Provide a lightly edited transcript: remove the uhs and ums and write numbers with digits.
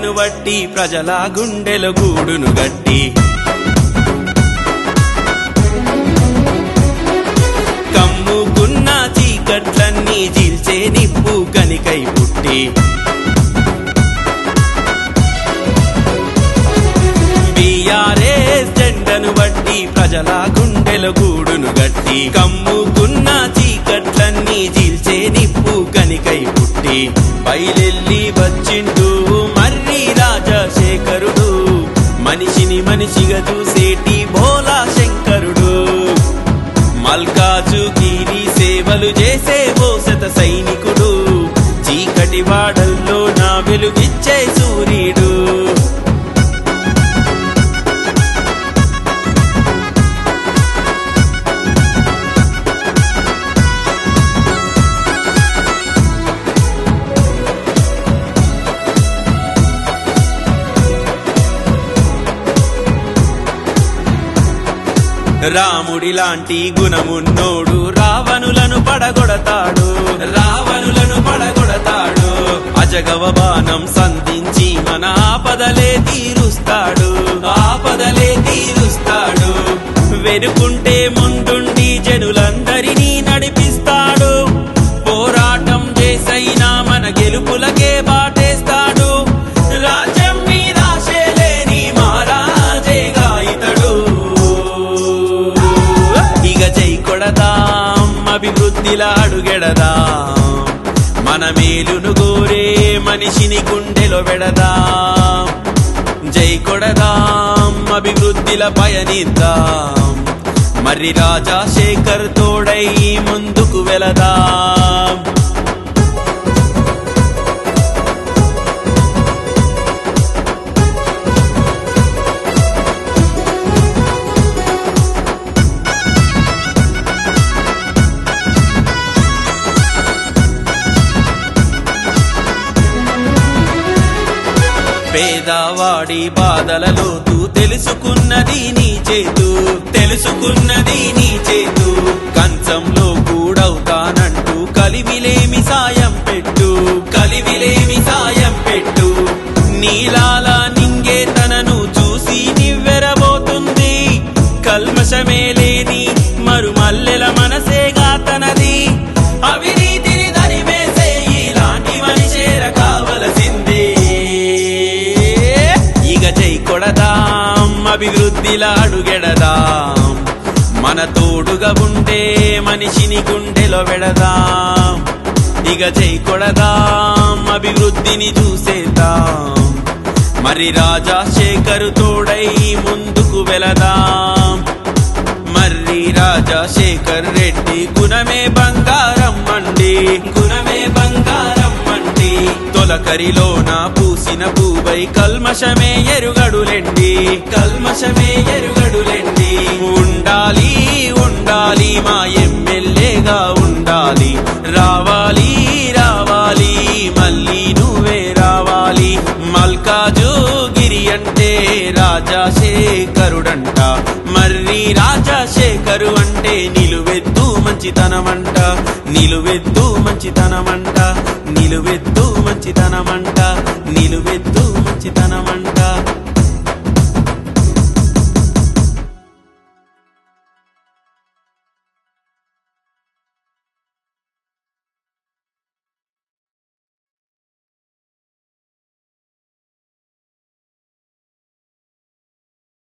జెండను వట్టి ప్రజల గుండెల గూడును గట్టి కమ్ముకున్న చీకట్లన్నీ చీల్చే నిప్పు కనికై పుట్టి బీఆర్ఎస్ జెండను వట్టి ప్రజల గుండెల గూడును గట్టి కమ్ముకున్న చీకట్లన్నీ చీల్చే నిప్పు కనికై పుట్టి బయలెల్లి వచ్చిండు మర్రి రాజశేఖరుడు మనిషిని మనిషిగా చూసేటి భోలా శంకరుడు మల్కాజుగిరి సేవలు చేసే బోసత సైనికుడు చీకటి వాడల్లో నా వెలుగిచ్చే సూర్యుడు రాముడి లాంటి గుణమున్నోడు రావణులను పడగొడతాడు అజగవ బాణం సంధించి మన ఆపదలే తీరుస్తాడు వెనుకుంటే ముందుండి జనులందరినీ నడిపిస్తాడు పోరాటం చేసైనా మన గెలుపులకే బాటేస్తాడు రాజ్యం మీద ఆశలేని మహారాజేగా ఇతడు ఇక జై కొడదాం అభివృద్ధిలా అడుగెడదాం మన మేలును గోరే మనిషిని గుండెలో పెడదాం జై కొడదాం అభివృద్ధిల పయనిద్దాం మర్రి రాజశేఖర్ తోడై ముందుకు వెళదాం పేదవాడి బాధలలో తెలుసుకున్నది నీ చేతు కంచంలో కూడవుతానంటూ కలివిలేమి సాయం పెట్టు నీలాల నింగే తనను చూసి నివ్వెరబోతుంది కల్మషమే లేని మరుమల్లెల మనసేగా తనది అవినీతిని దరివేసే ఇలాంటి మనిషేర కావలసిందే ఇక జై కొడదాం అభివృద్ధిలా అడుగెడదాం మన తోడుగా ఉంటే మనిషిని గుండెలో పెడదాం ఇక జై కొడదాం అభివృద్ధిని చూసేద్దాం మరి రాజశేఖర్ తోడై ముందుకు వెళదాం మర్రి రాజశేఖర్ రెడ్డి గుణమే బంగారం మండి తొలకరిలోన పూసిన పూవై కల్మషమే ఎరుగడులెండి ఉండాలి మా ఎమ్మెల్యేగా ఉండాలి రావాలి మళ్ళీ నువ్వే రావాలి మల్కాజుగిరి అంటే రాజశేఖరుడంట మర్రి రాజశేఖరు అంటే నిలువెత్తు మంచితనమంట